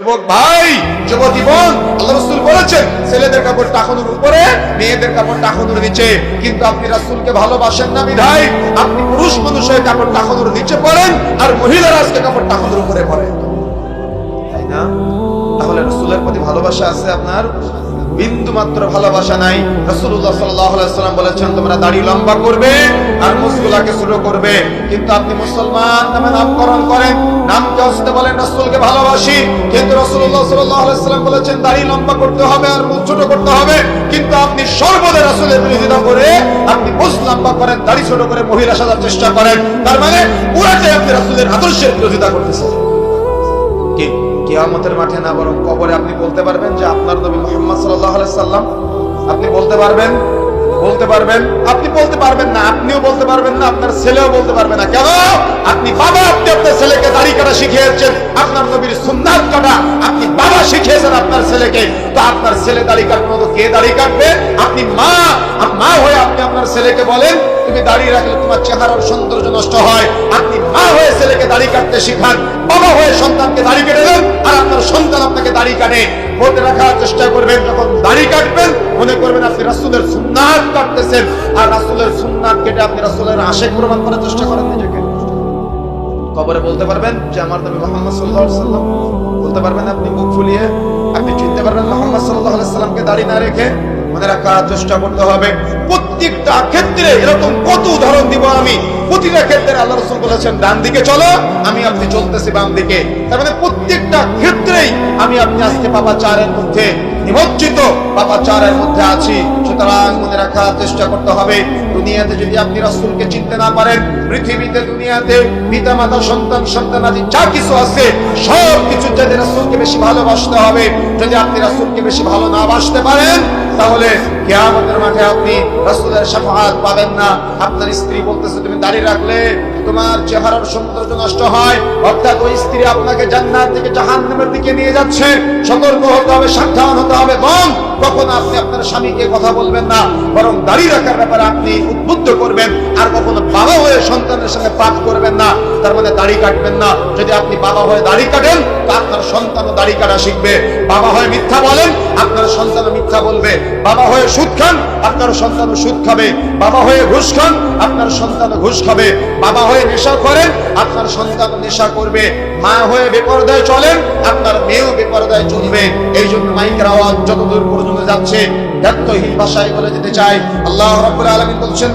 যুবক ভাই, যুবতী বোন, আল্লাহ রাসূল বলেছেন ছেলেদের কাপড় টাকনুর উপরে, মেয়েদের কাপড় টাকনুর নিচে। কিন্তু আপনি রাসূলকে ভালোবাসেন না বিধায় আপনি পুরুষ মানুষ হয়ে কাপড় টাকনুর নিচে পরেন, আর মহিলারা আজকে কাপড় টাকনুর উপরে পরেন, তাই না? তাহলে রাসূলের প্রতি ভালোবাসা আছে আপনার? বিন্দু মাত্র ভালোবাসা নাই। রাসূলুল্লাহ সাল্লাল্লাহু আলাইহি ওয়াসাল্লাম বলেছেন তোমরা দাড়ি লম্বা করবে আর মুছগুলাকে ছোট করবে। কিন্তু আপনি মুসলমান নামে নামকরণ করেন, নামকে হস্তে বলেন রাসূলকে ভালোবাসি, কিন্তু রাসূলুল্লাহ সাল্লাল্লাহু আলাইহি ওয়াসাল্লাম বলেছেন দাড়ি লম্বা করতে হবে আর মুছ ছোট করতে হবে। কিন্তু আপনি সর্বদা রাসূলের বিরোধিতা করে আপনি মুছ লম্বা করেন, দাড়ি ছোট করে মহিলা সাজার চেষ্টা করেন। তার মানে পুরাটাই আপনি রাসূলের আদর্শের বিরোধিতা করতেছেন। কি কিয়ামতের মাঠে না বরং কবরে আপনি বলতে পারবেন যে আপনার নবী মুহাম্মদ সাল্লাল্লাহু আলাইহি সাল্লাম? আপনি বলতে পারবেন? বলতে পারবেন? আপনি বলতে পারবেন না, আপনিও বলতে পারবেন না, আপনার ছেলেও বলতে পারবে না। কেন? আপনি বাবা, আপনি আপনার ছেলেকে দাড়ি কাটা শিখিয়েছেন, আপনার নবীর সুন্নাত কাটা আপনি বাবা শিখিয়েছেন আপনার ছেলেকে। তো আপনার ছেলে দাড়ি কাটবে না তো কে দাড়ি কাটবে? আপনি মা হয়ে আপনি আপনার ছেলেকে বলেন তুমি দাড়ি রাখলে তোমার চেহারার সৌন্দর্য নষ্ট হয়। আপনি মা হয়ে ছেলেকে দাড়ি কাটতে শিখান, বাবা হয়ে সন্তানকে দাড়ি কেটে দেন, আর আপনার সন্তান আপনাকে দাড়ি কাটে। মনে রাখার চেষ্টা করবেন যখন দাড়ি কাটবেন মনে করবেন আপনি রাসূলের সুন্নাত কাটতেছেন, আর রাসূলের সুন্নাত কেটে আপনি রাসূলের আশিক প্রমাণ করার চেষ্টা করেন নিজেকে। কবরে বলতে পারবেন যে আমার নবী মুহাম্মদ সাল্লাল্লাহু আলাইহি সাল্লাম? বলতে পারবেন আপনি মুখ ফুলিয়ে? আপনি চিনতে পারবেন মুহাম্মদ সাল্লাল্লাহু আলাইহি সাল্লামকে দাড়ি না রেখে? মনে রাখার চেষ্টা করতে হবে। প্রত্যেকটা ক্ষেত্রে এরকম কত উদাহরণ দিব আমি। প্রতিটা ক্ষেত্রে আল্লাহ রাসূল বলেছেন ডান দিকে চলো, আমি আপনি চলতেছি বাম দিকে। তার মানে প্রত্যেকটা ক্ষেত্রেই আমি আপনি আজকে পাপাচারের মধ্যে নিমজ্জিত, পাপাচারের মধ্যে আছি। সুতরাং মনে রাখার চেষ্টা করতে হবে দুনিয়াতে যদি আপনি রাসূলকে চিনতে না পারেন, পৃথিবীতে দুনিয়াতে পিতা মাতা সন্তান সন্তানাদি যা কিছু আছে সব কিছু যদি রাসূলকে বেশি ভালোবাসতে হবে। যদি আপনি রাসূলকে বেশি ভালো না বাসতে পারেন তাহলে কিয়ামতের মাঠে আপনি রাসূলের শাফাআত পাবেন না। আপনার স্ত্রী বলতেছে তুমি দাড়ি রাখলে তোমার চেহারার সৌন্দর্য নষ্ট হয়, অর্থাৎ ওই স্ত্রী আপনাকে জান্নাত থেকে জাহান্নামের দিকে নিয়ে যাচ্ছে। সতর্ক হতে হবে, সাবধান হতে হবে। এবং কখনো আপনি আপনার স্বামীকে কথা বলবেন না, বরং দাড়ি রাখার ব্যাপারে আপনি উদ্বুদ্ধ করবেন। আর কখনো বাবা হয়ে সন্তানের সঙ্গে পাপ করবেন না, তার মানে দাড়ি কাটবেন না। যদি আপনি বাবা হয়ে দাড়ি কাটেন তো আপনার সন্তানও দাড়ি কাটা শিখবে। বাবা হয়ে মিথ্যা বলেন, আপনার সন্তানও মিথ্যা বলবে। বাবা হয়ে সুদ খান, আপনার সন্তানও সুদ খাবে। বাবা হয়ে ঘুষ খান, আপনার সন্তানও ঘুষ খাবে। বাবা হয়ে নেশা করেন, আপনার সন্তানও নেশা করবে। মা হয়ে বেপরদায় চলেন, আপনার মেয়েও বেপরদায় চলবে। এই জন্য মাইকের আওয়াজ যতদূর পর্যন্ত যাচ্ছে দায়িত্বহীন ভাষায় বলে যেতে চাই, আল্লাহ রাব্বুল আলামিন বলছেন